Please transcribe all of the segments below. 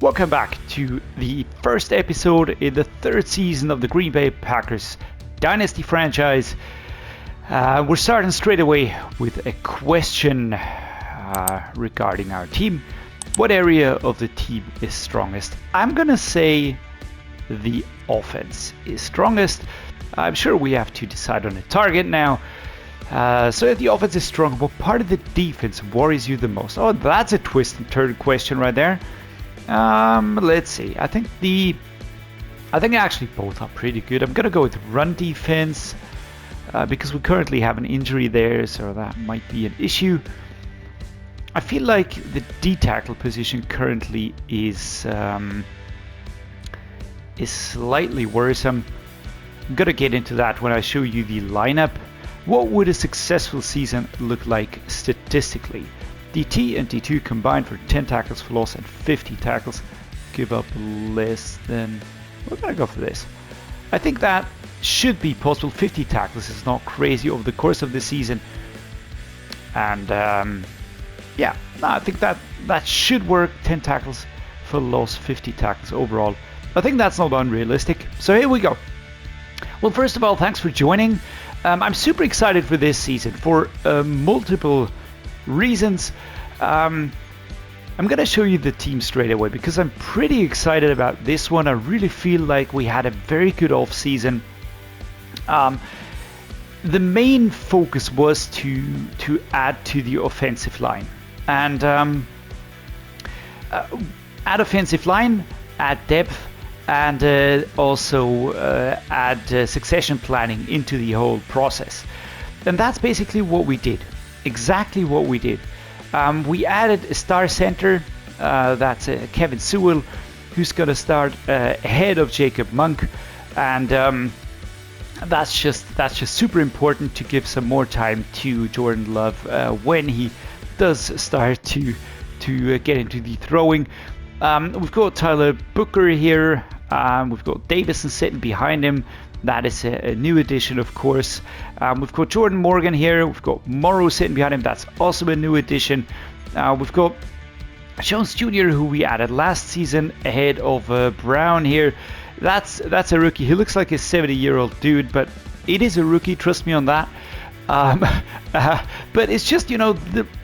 Welcome back to the first episode in the third season of the Green Bay Packers dynasty franchise. We're starting straight away with a question regarding our team. What area of the team is strongest? I'm gonna say the offense is strongest. I'm sure we have to decide on a target now. So if the offense is strong, what part of the defense worries you the most? Oh, that's a twist and turn question right there. Let's see. I think actually both are pretty good. I'm gonna go with run defense because we currently have an injury there, so that might be an issue. I feel like the D tackle position currently is slightly worrisome. I'm gonna get into that when I show you the lineup. What would a successful season look like statistically? DT and D2 combined for 10 tackles for loss and 50 tackles. Give up less than... We're gonna go for this. I think that should be possible. 50 tackles is not crazy over the course of the season. And yeah, no, I think that should work. 10 tackles for loss, 50 tackles overall. I think that's not unrealistic. So here we go. Well, first of all, thanks for joining. I'm super excited for this season for multiple reasons. I'm gonna show you the team straight away because I'm pretty excited about this one. I really feel like we had a very good off season. The main focus was to add to the offensive line, and add offensive line, add depth, and also add succession planning into the whole process. And that's basically what we did. Exactly what we did. We added a star center, that's Kevin Sewell, who's going to start ahead of Jacob Monk, and that's just super important to give some more time to Jordan Love when he does start to get into the throwing. We've got Tyler Booker here. We've got Davison sitting behind him. That is a new addition, of course. We've got Jordan Morgan here. We've got Morrow sitting behind him. That's also a new addition. We've got Jones Jr., who we added last season ahead of Brown here. That's a rookie. He looks like a 70-year-old dude, but it is a rookie. Trust me on that. But it's just, you know,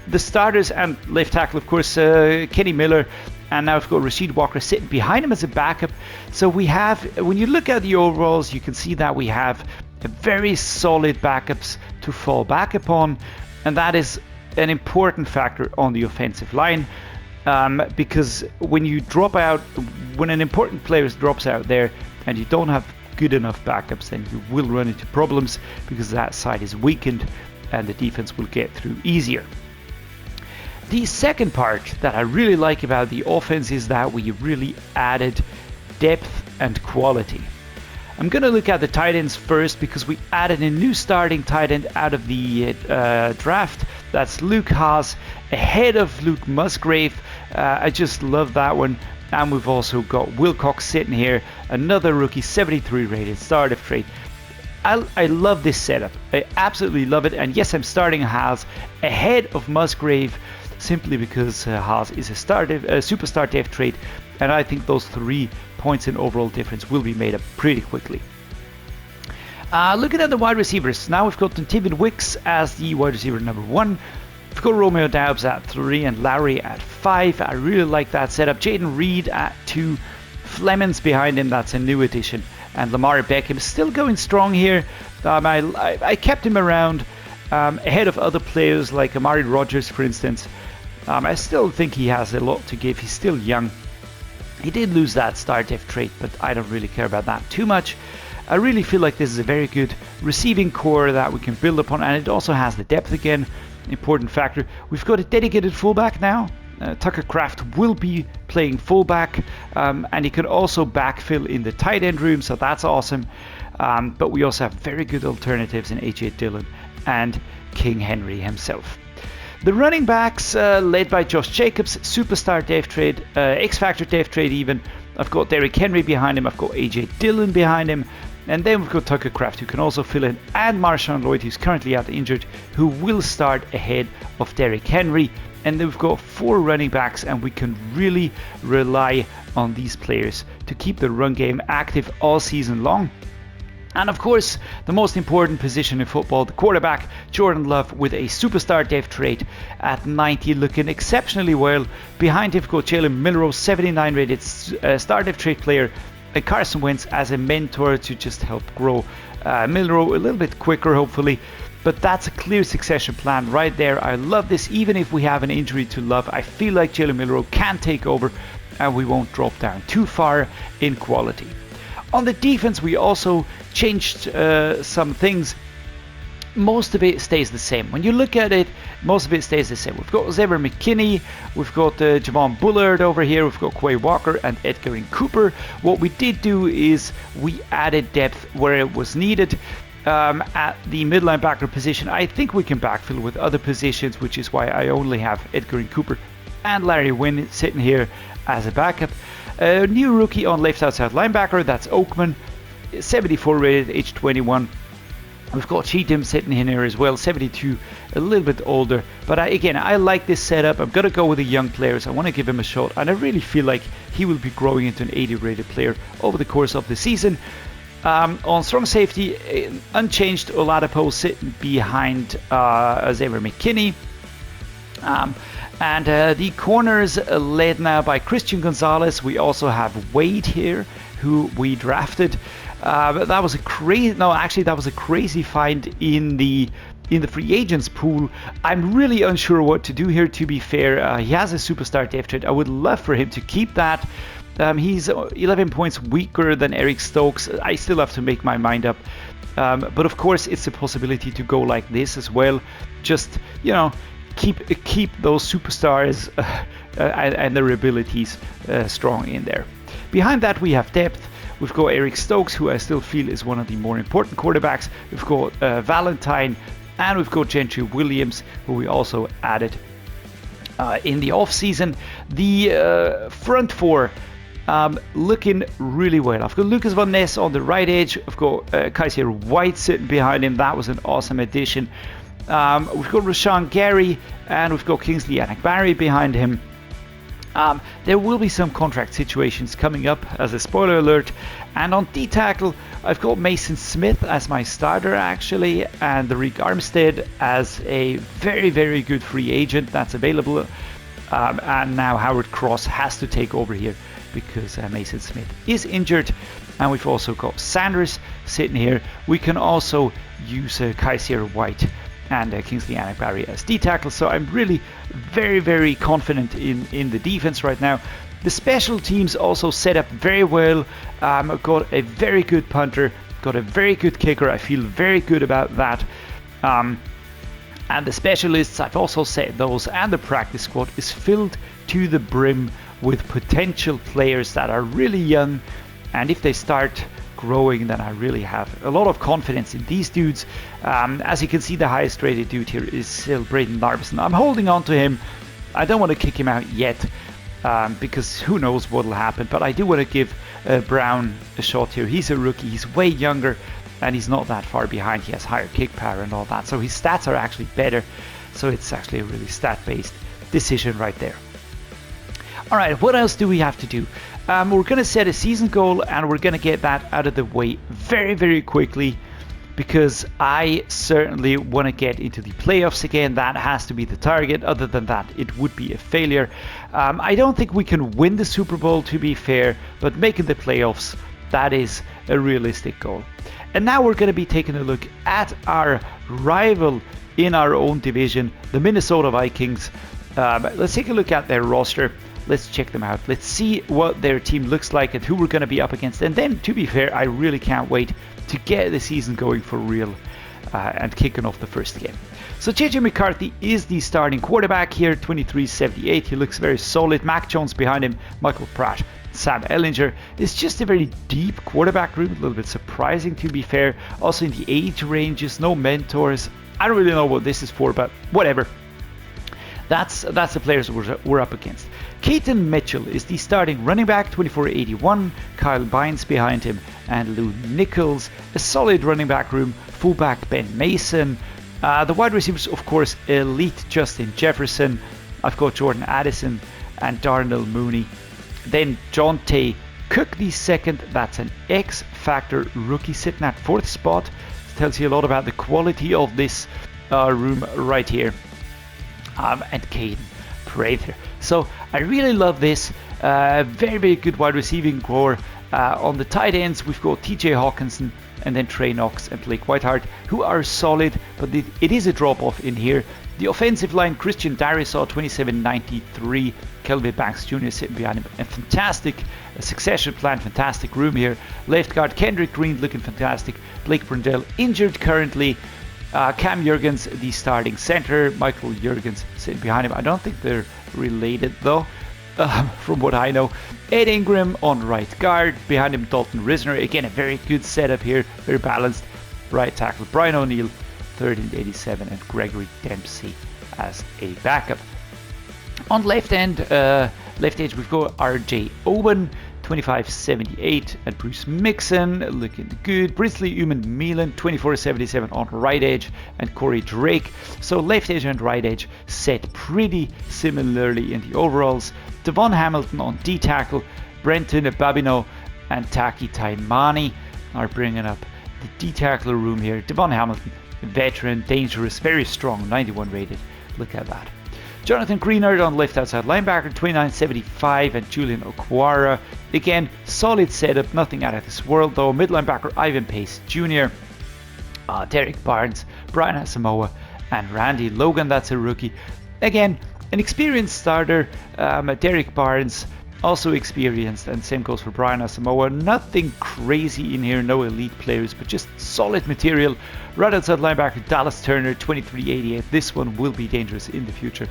the starters and left tackle, of course, Kenny Miller. And now we've got Rasheed Walker sitting behind him as a backup. So we have, when you look at the overalls, you can see that we have a very solid backups to fall back upon. And that is an important factor on the offensive line. Because when you drop out, when an important player drops out there and you don't have good enough backups, then you will run into problems because that side is weakened and the defense will get through easier. The second part that I really like about the offense is that we really added depth and quality. I'm going to look at the tight ends first because we added a new starting tight end out of the draft. That's Luke Haas ahead of Luke Musgrave. I just love that one. And we've also got Wilcox sitting here, another rookie, 73 rated, starter trait. I love this setup. I absolutely love it. And yes, I'm starting Haas ahead of Musgrave, simply because Haas is a superstar depth trait, and I think those 3 points in overall difference will be made up pretty quickly. Looking at the wide receivers, now we've got Dontavian Wicks as the wide receiver number 1. We've got Romeo Doubs at 3 and Lowry at 5. I really like that setup. Jaden Reed at 2. Flemings behind him, that's a new addition. And Lamar Beckham is still going strong here. I kept him around ahead of other players like Amari Rodgers, for instance. I still think he has a lot to give. He's still young. He did lose that star depth trait, but I don't really care about that too much. I really feel like this is a very good receiving core that we can build upon, and it also has the depth again, important factor. We've got a dedicated fullback now. Tucker Kraft will be playing fullback, and he can also backfill in the tight end room, so that's awesome. But we also have very good alternatives in AJ Dillon and King Henry himself. The running backs, led by Josh Jacobs, superstar depth trade, X-Factor depth trade even. I've got Derrick Henry behind him, I've got AJ Dillon behind him, and then we've got Tucker Kraft, who can also fill in, and Marshawn Lloyd, who's currently out injured, who will start ahead of Derrick Henry. And then we've got 4 running backs, and we can really rely on these players to keep the run game active all season long. And of course, the most important position in football, the quarterback, Jordan Love, with a superstar depth trait at 90, looking exceptionally well. Behind him, got Jalen Milroe, 79 rated star depth trait player, and Carson Wentz as a mentor to just help grow Milroe a little bit quicker, hopefully. But that's a clear succession plan right there. I love this. Even if we have an injury to Love, I feel like Jalen Milroe can take over and we won't drop down too far in quality. On the defense, we also changed some things. Most of it stays the same. When you look at it, most of it stays the same. We've got Xavier McKinney, we've got Javon Bullard over here, we've got Quay Walker and Edgar Cooper. What we did do is we added depth where it was needed. At the middle linebacker position, I think we can backfill with other positions, which is why I only have Edgar Cooper and Larry Wynn sitting here as a backup. A new rookie on left outside linebacker, that's Oakman, 74 rated, age 21. We've got Cheatham sitting in here as well, 72, a little bit older. But again, I like this setup. I'm going to go with the young players. I want to give him a shot, and I really feel like he will be growing into an 80 rated player over the course of the season. On strong safety, unchanged, Oladapo sitting behind Xavier McKinney. And the corners led now by Christian Gonzalez. We also have Wade here, who we drafted. That was a crazy find in the free agents pool. I'm really unsure what to do here, to be fair. He has a superstar depth trait. I would love for him to keep that. He's 11 points weaker than Eric Stokes. I still have to make my mind up. But of course, it's a possibility to go like this as well. Just, keep those superstars and their abilities strong in there. Behind that, we have depth. We've got Eric Stokes, who I still feel is one of the more important quarterbacks. We've got Valentine, and we've got Gentry Williams, who we also added in the offseason. The front four looking really well. I've got Lucas Van Ness on the right edge. I've got Kaiser White sitting behind him. That was an awesome addition. We've got Rashawn Gary, and we've got Kingsley Anakbari behind him. There will be some contract situations coming up, as a spoiler alert. And on D-tackle, I've got Mason Smith as my starter, actually, and the Rick Armstead as a very, very good free agent that's available. And now Howard Cross has to take over here because Mason Smith is injured. And we've also got Sanders sitting here. We can also use Kaiser White and Kingsley Anakbari as D-tackle. So I'm really very, very confident in the defense right now. The special teams also set up very well. I've got a very good punter, got a very good kicker. I feel very good about that. And the specialists, I've also said those, and the practice squad is filled to the brim with potential players that are really young. And if they start growing, then I really have a lot of confidence in these dudes. As you can see, the highest rated dude here is still Braden Larson. I'm holding on to him. I don't want to kick him out yet because who knows what will happen, but I do want to give Brown a shot here. He's a rookie, he's way younger, and he's not that far behind. He has higher kick power and all that, so his stats are actually better. So it's actually a really stat-based decision right there. Alright, what else do we have to do? We're going to set a season goal, and we're going to get that out of the way very, very quickly, because I certainly want to get into the playoffs again. That has to be the target. Other than that, it would be a failure. I don't think we can win the Super Bowl, to be fair, but making the playoffs, that is a realistic goal. And now we're going to be taking a look at our rival in our own division, the Minnesota Vikings. Let's take a look at their roster. Let's check them out. Let's see what their team looks like and who we're going to be up against. And then, to be fair, I really can't wait to get the season going for real and kicking off the first game. So JJ McCarthy is the starting quarterback here, 23-78. He looks very solid. Mac Jones behind him, Michael Pratt, Sam Ehlinger. It's just a very deep quarterback room, a little bit surprising, to be fair. Also in the age ranges, no mentors. I don't really know what this is for, but whatever. That's the players we're up against. Keaton Mitchell is the starting running back, 24-81. Kyle Bynes behind him, and Lou Nichols. A solid running back room. Fullback Ben Mason. The wide receivers, of course, elite Justin Jefferson. I've got Jordan Addison and Darnell Mooney. Then Jonte Cook the second. That's an X Factor rookie sitting at 4th spot. This tells you a lot about the quality of this room right here. And Caden Prather. So I really love this. Very, very good wide receiving core. On the tight ends, we've got TJ Hawkinson and then Trey Knox and Blake Whiteheart, who are solid, but it is a drop-off in here. The offensive line, Christian Darrisaw, 2793, Kelvin Banks Jr. sitting behind him. A fantastic succession plan, fantastic room here. Left guard, Kendrick Green looking fantastic. Blake Brundell injured currently. Cam Jurgens, the starting center. Michael Jurgens sitting behind him. I don't think they're related though, from what I know. Ed Ingram on right guard. Behind him, Dalton Risner. Again, a very good setup here, very balanced. Right tackle, Brian O'Neill, 1387, and Gregory Dempsey as a backup. On left end, left edge, we've got RJ Owen, 2578, and Bruce Mixon looking good. Brisley Uman Milan, 2477 on right edge, and Corey Drake. So left edge and right edge set pretty similarly in the overalls. Devon Hamilton on D tackle, Brenton Babino and Taki Taimani are bringing up the D tackle room here. Devon Hamilton, veteran, dangerous, very strong, 91 rated. Look at that. Jonathan Greenard on left outside linebacker, 2975, and Julian Okwara. Again, solid setup, nothing out of this world though. Mid linebacker Ivan Pace Jr., Derek Barnes, Brian Asamoah, and Randy Logan. That's a rookie. Again, an experienced starter. Derek Barnes, also experienced, and same goes for Brian Asamoah. Nothing crazy in here, no elite players, but just solid material. Right outside linebacker Dallas Turner, 2388. This one will be dangerous in the future,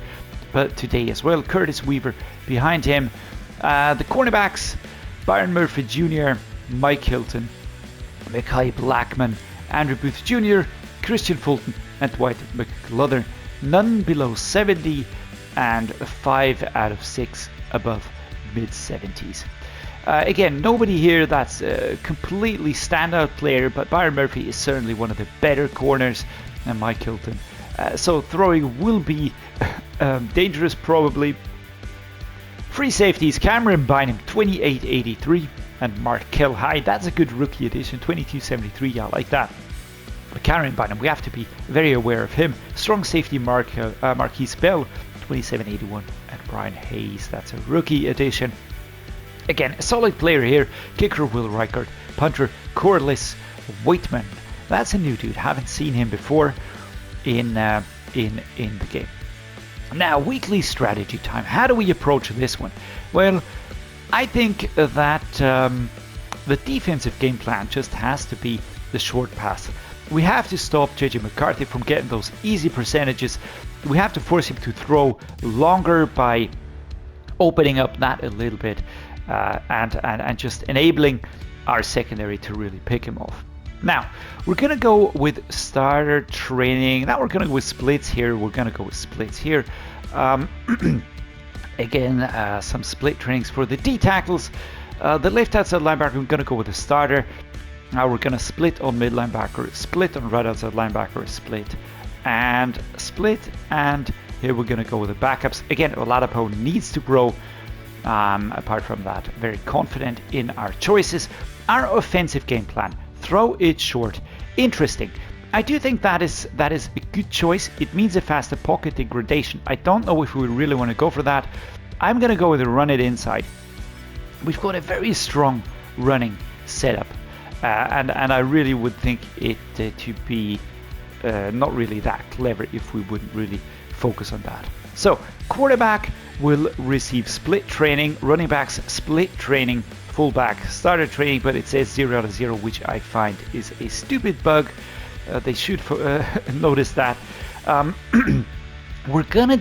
but today as well. Curtis Weaver behind him. The cornerbacks, Byron Murphy Jr., Mike Hilton, Mekhi Blackman, Andrew Booth Jr., Christian Fulton, and Dwight McLaughlin. None below 70, and 5 out of 6 above mid-70s. Again, nobody here that's a completely standout player, but Byron Murphy is certainly one of the better corners, and Mike Hilton. So throwing will be dangerous probably. Free safeties, Cameron Bynum, 2883, and Markel Hyde. That's a good rookie addition, 2273. I like that. But Cameron Bynum, we have to be very aware of him. Strong safety, Marquise Bell, 2781, and Brian Hayes. That's a rookie addition. Again, a solid player here. Kicker Will Reichert, punter Corliss Whiteman. That's a new dude. Haven't seen him before in the game. Now, weekly strategy time. How do we approach this one? Well, I think that the defensive game plan just has to be the short pass. We have to stop JJ McCarthy from getting those easy percentages. We have to force him to throw longer by opening up that a little bit and just enabling our secondary to really pick him off. Now, we're going to go with starter training. Now we're going to go with splits here. Again, some split trainings for the D tackles. The left outside linebacker, we're going to go with a starter. Now we're going to split on mid linebacker, split on right outside linebacker, split, and here we're going to go with the backups. Again, Oladapo needs to grow. Apart from that, very confident in our choices. Our offensive game plan, throw it short. Interesting. I do think that is a good choice. It means a faster pocket degradation. I don't know if we really want to go for that. I'm going to go with a run it inside. We've got a very strong running setup. And I really would think it to be not really that clever if we wouldn't really focus on that. So quarterback will receive split training, running backs split training, fullback starter training, but it says 0 out of 0, which I find is a stupid bug. They should notice that. We're gonna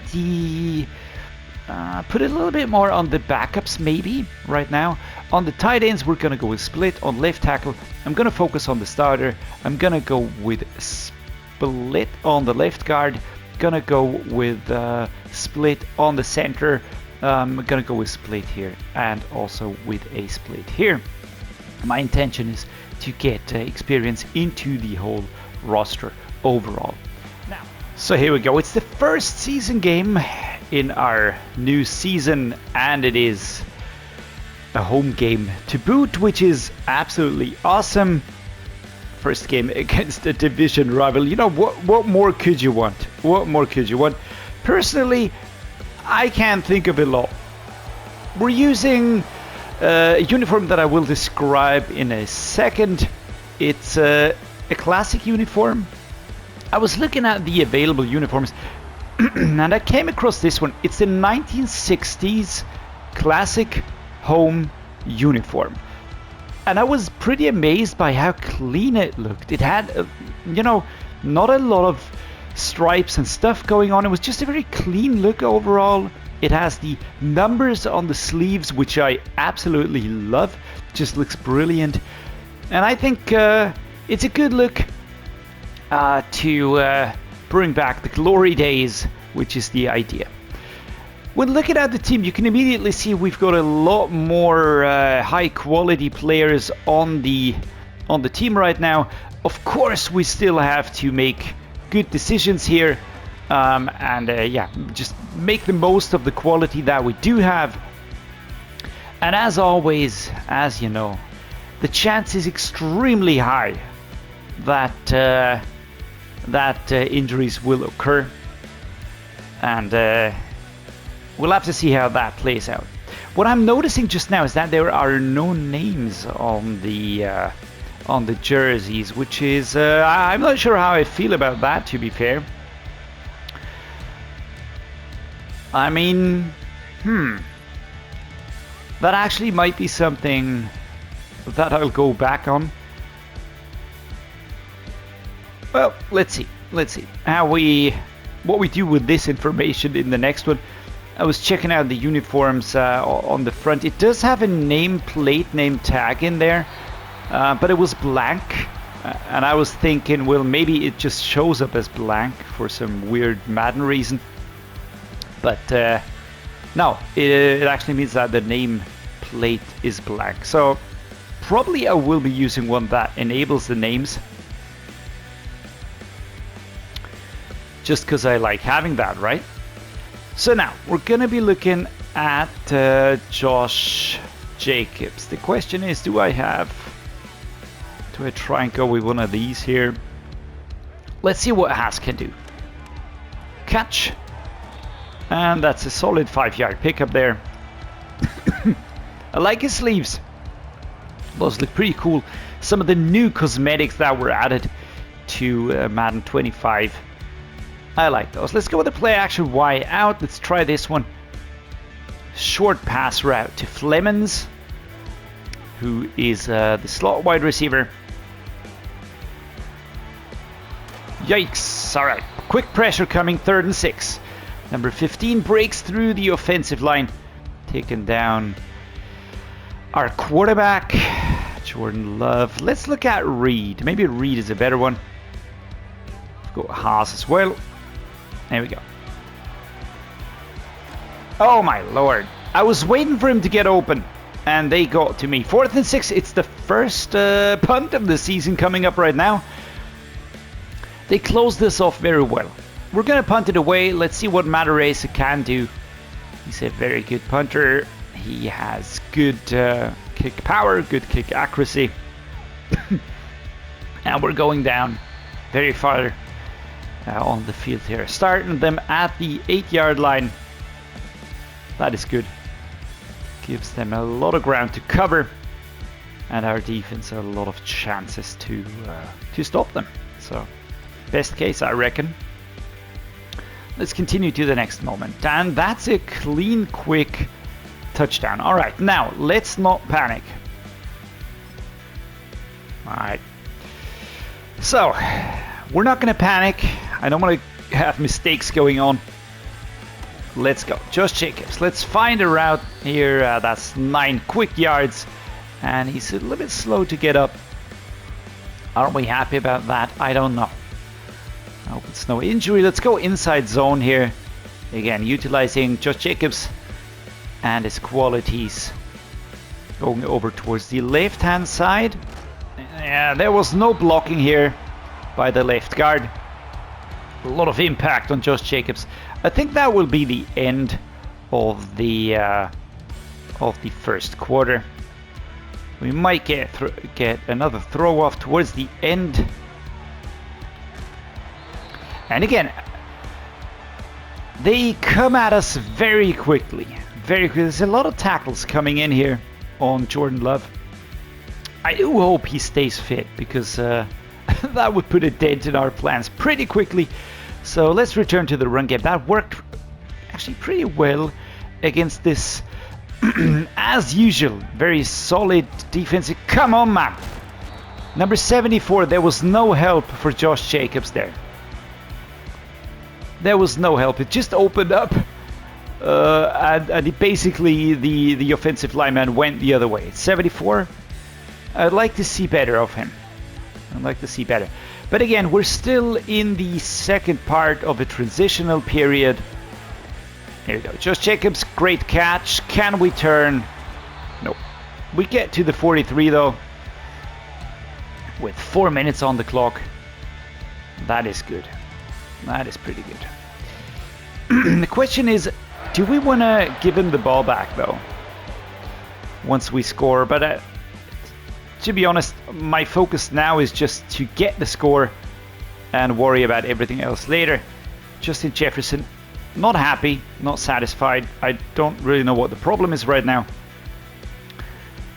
put a little bit more on the backups maybe right now. On the tight ends, we're gonna go with split. On left tackle, I'm gonna focus on the starter. I'm gonna go with split on the left guard. Gonna go with split on the center. I'm gonna go with split here and also with a split here. My intention is to get experience into the whole roster overall. Now, so here we go. It's the first season game in our new season, and it is a home game to boot, which is absolutely awesome. First game against a division rival. You know, what more could you want? What more could you want? Personally, I can't think of a lot. We're using a uniform that I will describe in a second. It's a classic uniform. I was looking at the available uniforms and I came across this one. It's the 1960s classic home uniform. And I was pretty amazed by how clean it looked. It had, you know, not a lot of stripes and stuff going on. It was just a very clean look overall. It has the numbers on the sleeves, which I absolutely love. Just looks brilliant. And I think it's a good look to bring back the glory days, which is the idea. When looking at the team, you can immediately see we've got a lot more high quality players on the team right now. Of course, we still have to make good decisions here and just make the most of the quality that we do have. And as always, as you know, the chance is extremely high that injuries will occur, and we'll have to see how that plays out. What I'm noticing just now is that there are no names on the jerseys, which is I'm not sure how I feel about that, to be fair. I mean, that actually might be something that I'll go back on. Well, let's see what we do with this information in the next one. I was checking out the uniforms on the front. It does have a name tag in there, but it was blank. And I was thinking, well, maybe it just shows up as blank for some weird Madden reason. But no, it actually means that the name plate is blank. So probably I will be using one that enables the names, just because I like having that, right? So now we're gonna be looking at Josh Jacobs. The question is, do I try and go with one of these here? Let's see what Haas can do. Catch, and that's a solid 5-yard pickup there. I like his sleeves. Those look pretty cool. Some of the new cosmetics that were added to Madden 25. I like those. Let's go with the play action Y out. Let's try this one. Short pass route to Flemons, who is the slot wide receiver. Yikes. All right. Quick pressure coming. 3rd and 6. Number 15 breaks through the offensive line. Taking down our quarterback, Jordan Love. Let's look at Reed. Maybe Reed is a better one. Let's go Haas as well. There we go. Oh my lord. I was waiting for him to get open, and they got to me. 4th and 6. It's the first punt of the season coming up right now. They closed this off very well. We're going to punt it away. Let's see what Matarese can do. He's a very good punter. He has good kick power, good kick accuracy. And we're going down very far on the field here. Starting them at the 8-yard line. That is good. Gives them a lot of ground to cover. And our defense a lot of chances to stop them. So, best case, I reckon. Let's continue to the next moment. And that's a clean, quick touchdown. All right, now let's not panic. All right. So, we're not going to panic. I don't want to have mistakes going on. Let's go. Josh Jacobs. Let's find a route here. That's 9 quick yards. And he's a little bit slow to get up. Aren't we happy about that? I don't know. I hope it's no injury. Let's go inside zone here. Again, utilizing Josh Jacobs and his qualities. Going over towards the left-hand side. Yeah, there was no blocking here by the left guard. A lot of impact on Josh Jacobs. I think that will be the end of the of the first quarter. We might get another throw off towards the end. And again, they come at us very quickly. Very quickly. There's a lot of tackles coming in here on Jordan Love. I do hope he stays fit, because that would put a dent in our plans pretty quickly. So let's return to the run game. That worked actually pretty well against this, as usual, very solid defensive. Come on, man. Number 74, there was no help for Josh Jacobs there. There was no help. It just opened up, and basically the offensive lineman went the other way. 74, I'd like to see better of him. I'd like to see better. But again, we're still in the second part of a transitional period. Here we go. Josh Jacobs, great catch. Can we turn? Nope. We get to the 43 though, with 4 minutes on the clock. That is good. That is pretty good. The question is, do we want to give him the ball back though once we score? But to be honest, my focus now is just to get the score and worry about everything else later. Justin Jefferson, not happy, not satisfied. I don't really know what the problem is right now.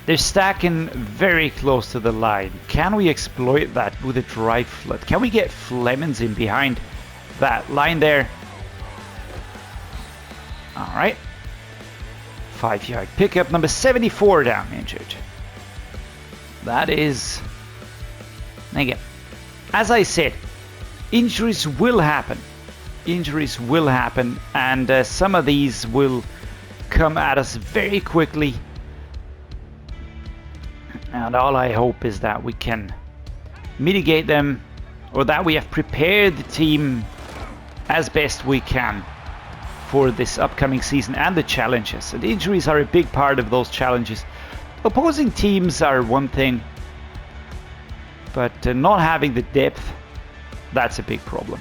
They're stacking very close to the line. Can we exploit that with a drive flood? Can we get Flemons in behind that line there? All right. 5-yard pickup. Number 74 down, injured. That is, again, as I said, injuries will happen. Injuries will happen, and some of these will come at us very quickly. And all I hope is that we can mitigate them, or that we have prepared the team as best we can for this upcoming season and the challenges. And injuries are a big part of those challenges. Opposing teams are one thing, but not having the depth, that's a big problem.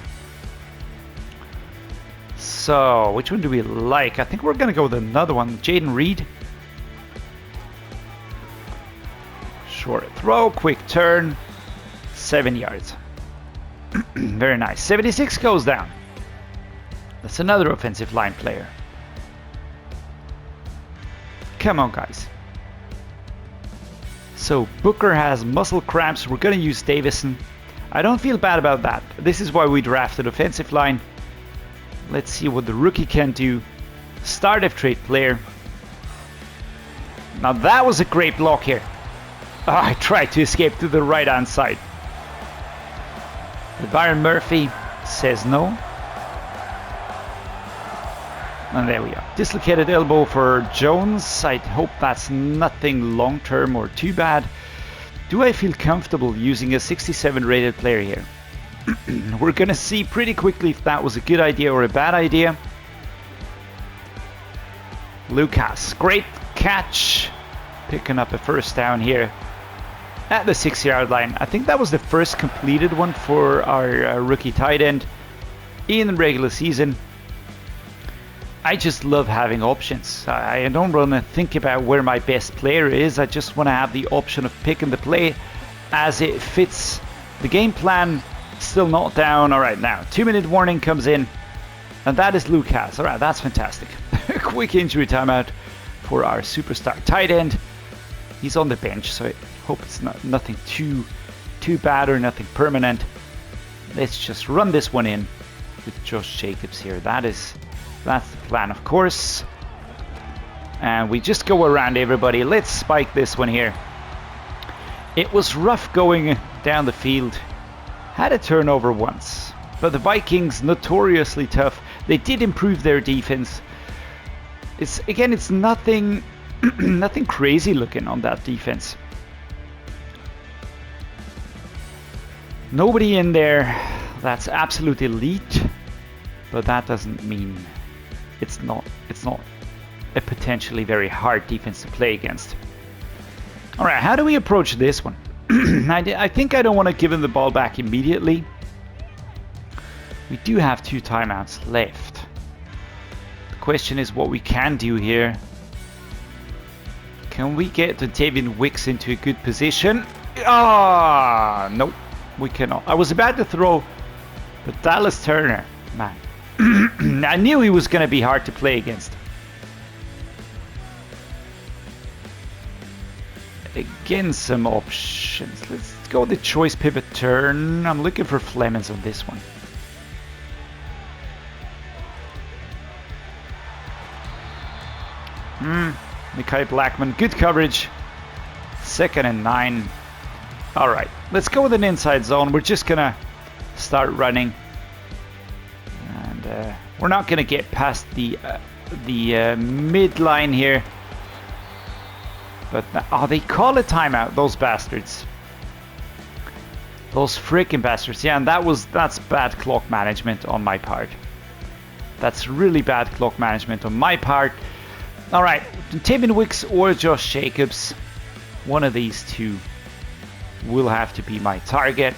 So, which one do we like? I think we're going to go with another one. Jaden Reed. Short throw, quick turn, 7 yards. Very nice. 76 goes down. That's another offensive line player. Come on, guys. So Booker has muscle cramps. We're going to use Davison. I don't feel bad about that. This is why we drafted offensive line. Let's see what the rookie can do. Start of trade player. Now that was a great block here. Oh, I tried to escape to the right hand side. Byron Murphy says no. And there we are. Dislocated elbow for Jones. I hope that's nothing long term or too bad. Do I feel comfortable using a 67 rated player here? We're gonna see pretty quickly if that was a good idea or a bad idea. Lucas, great catch. Picking up a first down here at the 6-yard line. I think that was the first completed one for our rookie tight end in the regular season. I just love having options. I don't want to think about where my best player is. I just want to have the option of picking the play as it fits the game plan. Still not down. All right, now 2-minute warning comes in, and that is Lucas. All right, that's fantastic. Quick injury timeout for our superstar tight end. He's on the bench, so I hope it's nothing too bad or nothing permanent. Let's just run this one in with Josh Jacobs here. That's the plan, of course. And we just go around everybody. Let's spike this one here. It was rough going down the field. Had a turnover once, but the Vikings, notoriously tough. They did improve their defense. It's nothing nothing crazy looking on that defense. Nobody in there that's absolute elite, but that doesn't mean it's not a potentially very hard defense to play against. All right, how do we approach this one? I think I don't want to give him the ball back immediately. We do have 2 timeouts left. The question is what we can do here. Can we get Dontavian Wicks into a good position? Ah, nope, we cannot. I was about to throw, but Dallas Turner, man, I knew he was going to be hard to play against. Again, some options. Let's go the choice pivot turn. I'm looking for Flemings on this one. Mekhi Blackman, good coverage. 2nd and 9. All right, let's go with an inside zone. We're just gonna start running, and we're not gonna get past the midline here. But they call a timeout, those bastards. Those freaking bastards. Yeah, and that's bad clock management on my part. That's really bad clock management on my part. All right, Dontavian Wicks or Josh Jacobs. One of these two will have to be my target.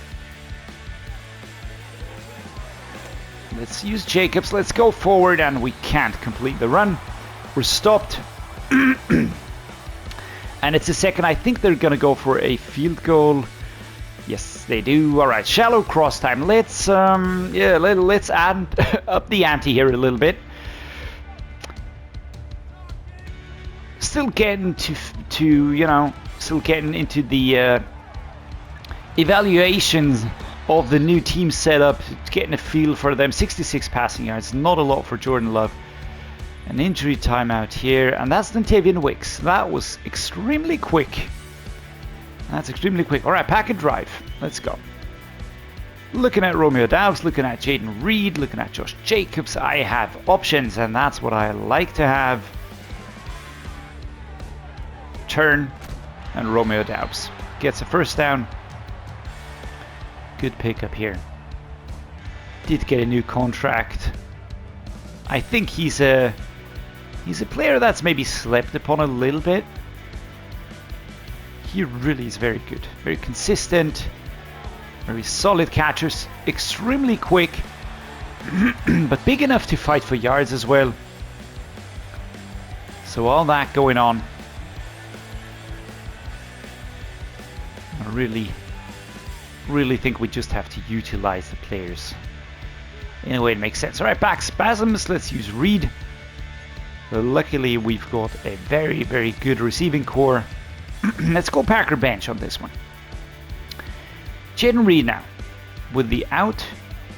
Let's use Jacobs. Let's go forward, and we can't complete the run. We're stopped. And it's a second. I think they're going to go for a field goal. Yes, they do. All right, shallow cross time. Let's let's add up the ante here a little bit. Still getting still getting into the evaluations of the new team setup, getting a feel for them. 66 passing yards, not a lot for Jordan Love. An injury timeout here, and that's Dontavian Wicks. That was extremely quick. That's extremely quick. All right, pack and drive. Let's go. Looking at Romeo Doubs, looking at Jaden Reed, looking at Josh Jacobs. I have options, and that's what I like to have. Turn, and Romeo Doubs gets a first down. Good pickup here. Did get a new contract. I think he's a player that's maybe slept upon a little bit. He really is very good, very consistent, very solid catchers, extremely quick, but big enough to fight for yards as well. So all that going on. I really think we just have to utilize the players in a way it makes sense. All right, back spasms. Let's use Reed. Luckily, we've got a very, very good receiving core. Let's go Packer bench on this one. Jaden Reed now with the out.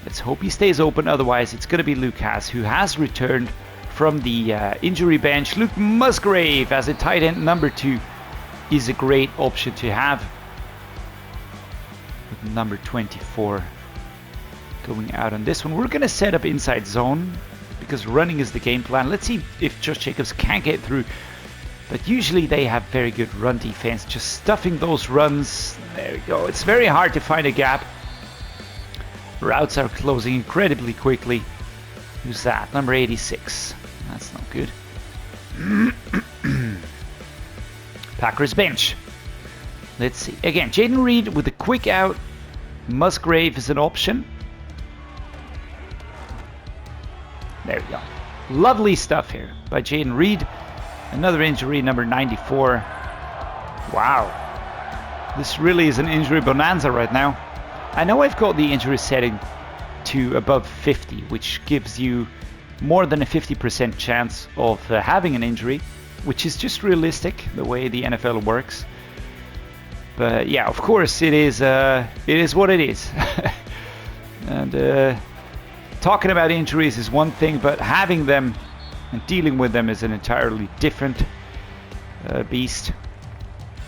Let's hope he stays open. Otherwise, it's going to be Lucas, who has returned from the injury bench. Luke Musgrave as a tight end number 2 is a great option to have. With number 24 going out on this one. We're going to set up inside zone because running is the game plan. Let's see if Josh Jacobs can get through. But usually they have very good run defense. Just stuffing those runs. There we go. It's very hard to find a gap. Routes are closing incredibly quickly. Who's that? Number 86. That's not good. Packers bench. Let's see. Again, Jaden Reed with a quick out. Musgrave is an option. There we go. Lovely stuff here by Jaden Reed. Another injury, number 94. Wow. This really is an injury bonanza right now. I know I've got the injury setting to above 50, which gives you more than a 50% chance of having an injury, which is just realistic, the way the NFL works. But yeah, of course, it is what it is. And talking about injuries is one thing, but having them and dealing with them is an entirely different beast.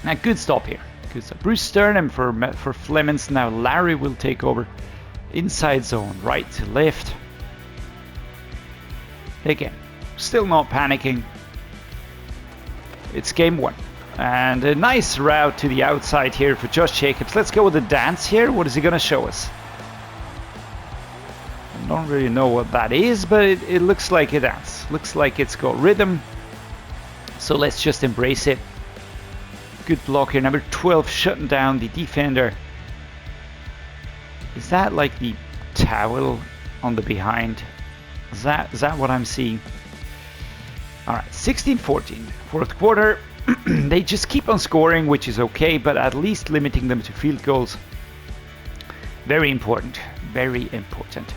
Now, good stop here. Good stop. Bruce Sternham for Flemings. Now Larry will take over. Inside zone, right to left. Again, still not panicking. It's game 1. And a nice route to the outside here for Josh Jacobs. Let's go with the dance here. What is he going to show us? I don't really know what that is, but it looks like a dance. Looks like it's got rhythm. So let's just embrace it. Good block here. Number 12 shutting down the defender. Is that like the towel on the behind? Is that what I'm seeing? All right, 16-14. Fourth quarter. They just keep on scoring, which is okay, but at least limiting them to field goals. Very important. Very important.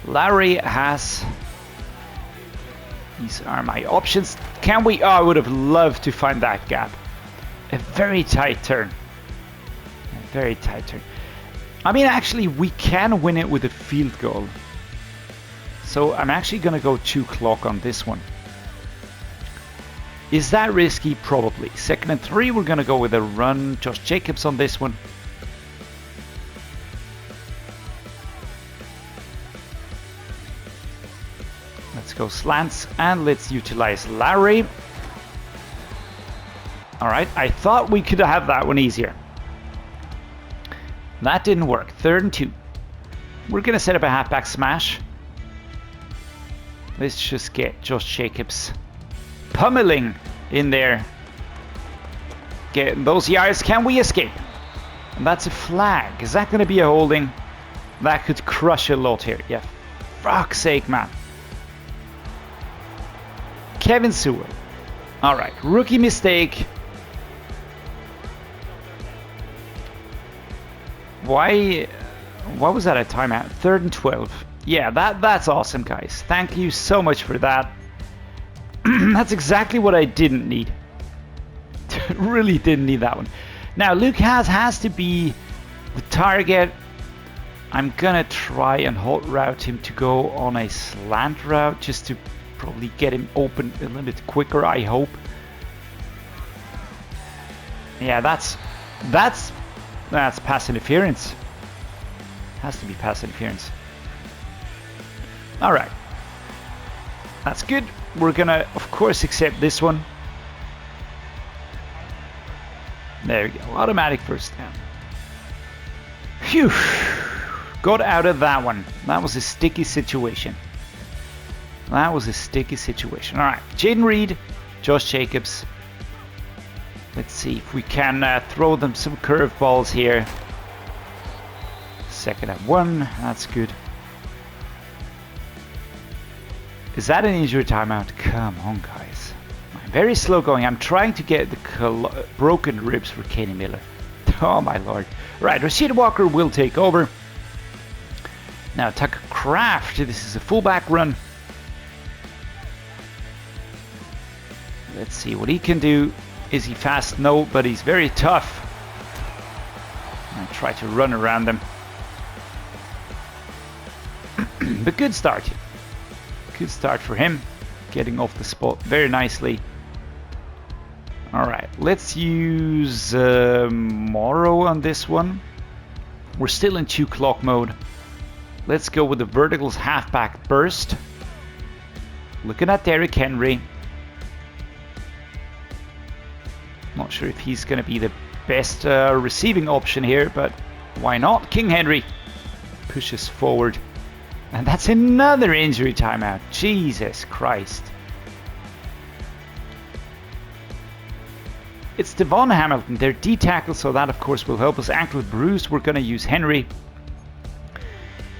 Larry has... These are my options. Can we... Oh, I would have loved to find that gap. A very tight turn. A very tight turn. I mean, actually, we can win it with a field goal. So I'm actually going to go 2 clock on this one. Is that risky? Probably. 2nd and 3, we're going to go with a run. Josh Jacobs on this one. Let's go slants and let's utilize Larry. All right, I thought we could have that one easier. That didn't work. 3rd and 2. We're going to set up a halfback smash. Let's just get Josh Jacobs pummeling in there. Getting those yards. Can we escape? And that's a flag. Is that going to be a holding? That could crush a lot here. Yeah, fuck's sake, man. Kevin Sewell. All right, rookie mistake. Why was that a timeout? 3rd and 12. Yeah, that's awesome, guys. Thank you so much for that. That's exactly what I didn't need. Really didn't need that one. Now, Luke has to be the target. I'm gonna try and hot route him to go on a slant route just to probably get him open a little bit quicker, I hope. Yeah, that's pass interference. Has to be pass interference. All right. That's good. We're gonna, of course, accept this one. There we go. Automatic first down. Phew. Got out of that one. That was a sticky situation. That was a sticky situation. All right. Jaden Reed, Josh Jacobs. Let's see if we can throw them some curveballs here. 2nd and 1. That's good. Is that an injury timeout? Come on, guys. Very slow going. I'm trying to get the broken ribs for Kenny Miller. Oh, my lord. Right, Rasheed Walker will take over. Now, Tucker Kraft. This is a fullback run. Let's see what he can do. Is he fast? No, but he's very tough. I try to run around them. But good start. Good start for him. Getting off the spot very nicely. Alright, let's use Morrow on this one. We're still in 2 clock mode. Let's go with the verticals halfback burst. Looking at Derrick Henry. Not sure if he's going to be the best receiving option here, but why not? King Henry pushes forward. And that's another injury timeout. Jesus Christ. It's Devon Hamilton. They're D-tackle, so that of course will help us. Ankle bruised. We're going to use Henry.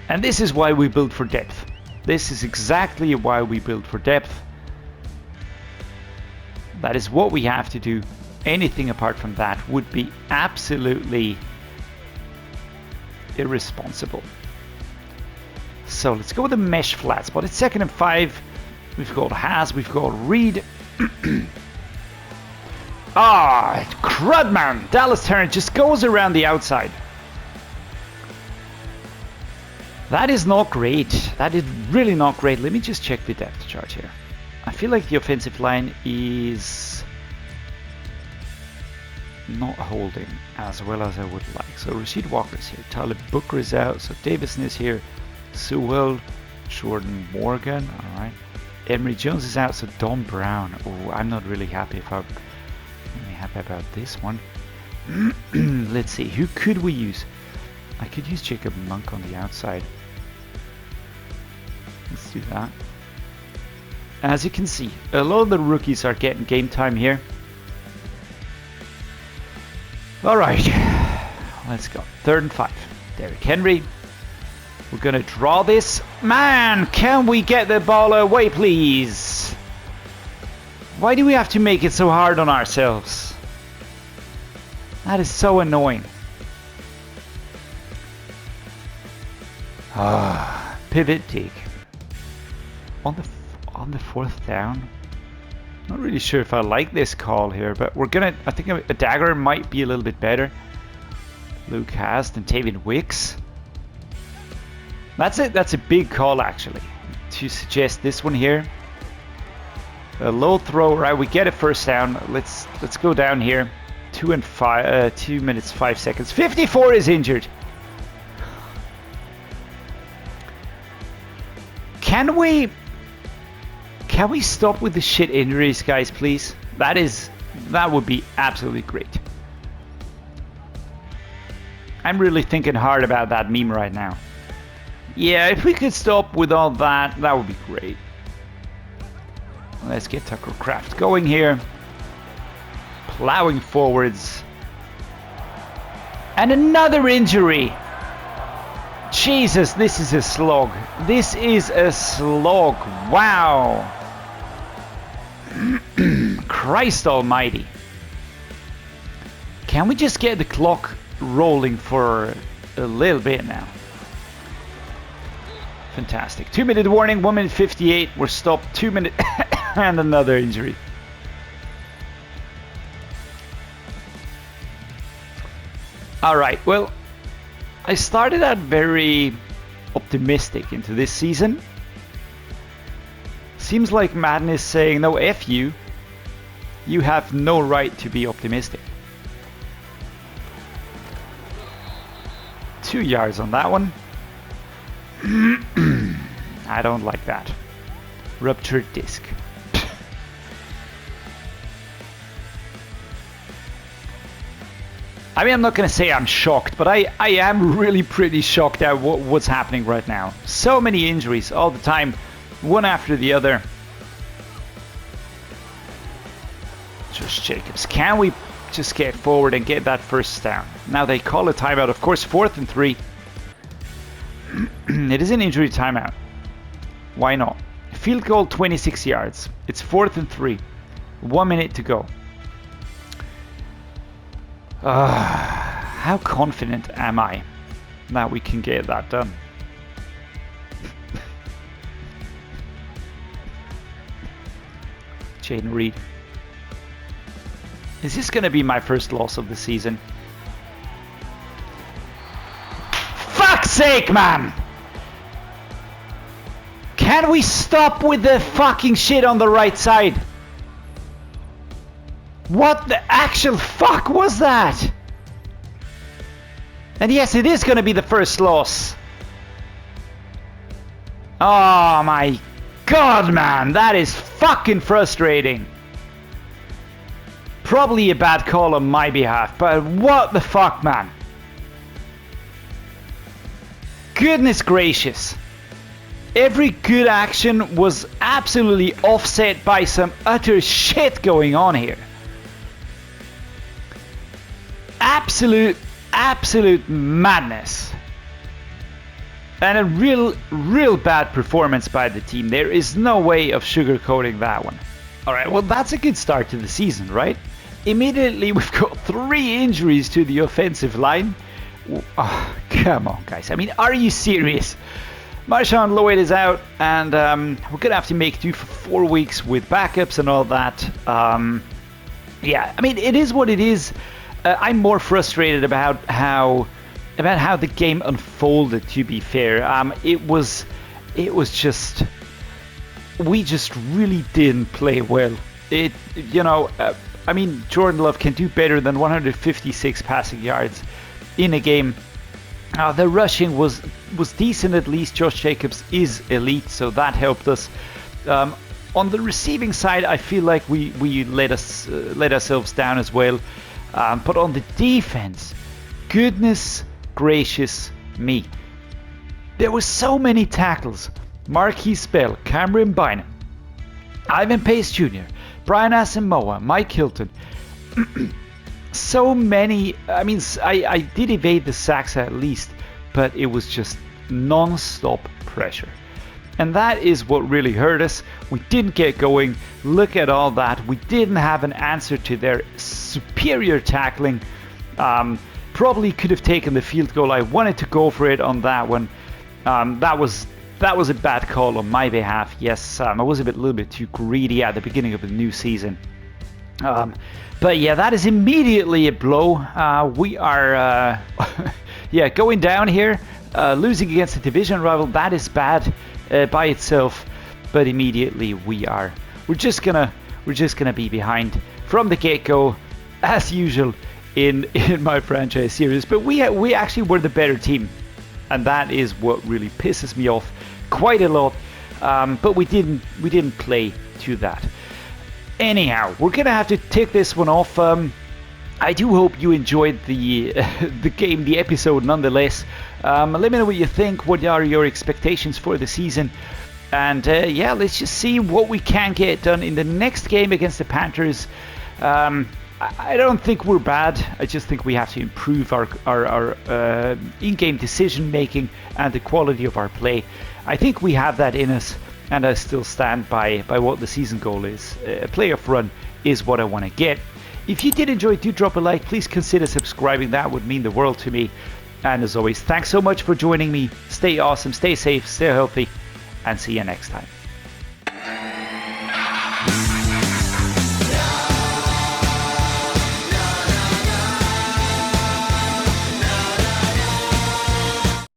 And this is why we build for depth. This is exactly why we build for depth. That is what we have to do. Anything apart from that would be absolutely irresponsible. So let's go with the mesh flat spot. It's 2nd and 5. We've got Haas, we've got Reed. Crud, man. Dallas Turner just goes around the outside. That is not great. That is really not great. Let me just check the depth chart here. I feel like the offensive line is not holding as well as I would like. So Rasheed Walker's here. Tyler Booker is out. So Davison is here. Sewell, Jordan Morgan, all right. Emory Jones is out, so Don Brown. Oh, I'm not really happy about this one. Let's see, who could we use? I could use Jacob Monk on the outside. Let's do that. As you can see, a lot of the rookies are getting game time here. All right, let's go. 3rd and 5. Derrick Henry. We're going to draw this. Man, can we get the ball away, please? Why do we have to make it so hard on ourselves? That is so annoying. Pivot dig. On the 4th down. Not really sure if I like this call here, but we're gonna. I think a dagger might be a little bit better. Luke has than Tavian Wicks. That's it. That's a big call actually. To suggest this one here. A low throw, right? We get a first down. Let's go down here. 2 minutes 5 seconds. 54 is injured. Can we stop with the shit injuries, guys, please? That would be absolutely great. I'm really thinking hard about that meme right now. Yeah, if we could stop with all that, that would be great. Let's get Tucker Craft going here. Plowing forwards. And another injury. Jesus, this is a slog. This is a slog. Wow. Christ almighty. Can we just get the clock rolling for a little bit now? Fantastic. 2 minute warning, 1 minute 58. We're stopped. 2 minute and another injury. Alright, well, I started out very optimistic into this season. Seems like Madden is saying, no, F you. You have no right to be optimistic. 2 yards on that one. I don't like that. Ruptured disc. I mean, I'm not going to say I'm shocked, but I am really pretty shocked at what's happening right now. So many injuries all the time, one after the other. Josh Jacobs, can we just get forward and get that first down? Now they call a timeout, of course, 4th and 3. It is an injury timeout. Why not? Field goal, 26 yards. It's 4th and 3. 1 minute to go. How confident am I that we can get that done? Jaden Reed. Is this going to be my first loss of the season? Fuck's sake, man! Can we stop with the fucking shit on the right side? What the actual fuck was that? And yes, it is going to be the first loss. Oh my god, man. That is fucking frustrating. Probably a bad call on my behalf, but what the fuck, man? Goodness gracious. Every good action was absolutely offset by some utter shit going on here. Absolute madness. And a real bad performance by the team. There is no way of sugarcoating that one. Alright, well that's a good start to the season, right? Immediately we've got 3 injuries to the offensive line. Oh, come on guys, I mean, are you serious? Marshawn Lloyd is out, and we're going to have to make do for 4 weeks with backups and all that. Yeah, I mean, it is what it is. I'm more frustrated about how the game unfolded, to be fair. It was just, we just really didn't play well. I mean, Jordan Love can do better than 156 passing yards in a game. The rushing was decent at least. Josh Jacobs is elite, so that helped us. On the receiving side, I feel like we let ourselves down as well. But on the defense, goodness gracious me. There were so many tackles. Marquise Bell, Cameron Bynum, Ivan Pace Jr., Brian Asamoah, Mike Hilton. So many. I mean, I did evade the sacks at least, but it was just non-stop pressure. And that is what really hurt us. We didn't get going. Look at all that. We didn't have an answer to their superior tackling. Probably could have taken the field goal. I wanted to go for it on that one. That was a bad call on my behalf. Yes, I was a little bit too greedy at the beginning of the new season. But yeah, that is immediately a blow. We are going down here. Losing against a division rival, that is bad by itself. But immediately we're just gonna be behind from the get-go, as usual in my franchise series. But we actually were the better team, and that is what really pisses me off quite a lot. But we didn't play to that. Anyhow, we're gonna have to take this one off. I do hope you enjoyed the game, the episode nonetheless. Let me know what you think. What are your expectations for the season? And let's just see what we can get done in the next game against the Panthers. I don't think we're bad. I just think we have to improve our in-game decision making and the quality of our play. I think we have that in us, and I still stand by what the season goal is. A playoff run is what I want to get. If you did enjoy, do drop a like. Please consider subscribing. That would mean the world to me. And as always, thanks so much for joining me. Stay awesome, stay safe, stay healthy, and see you next time.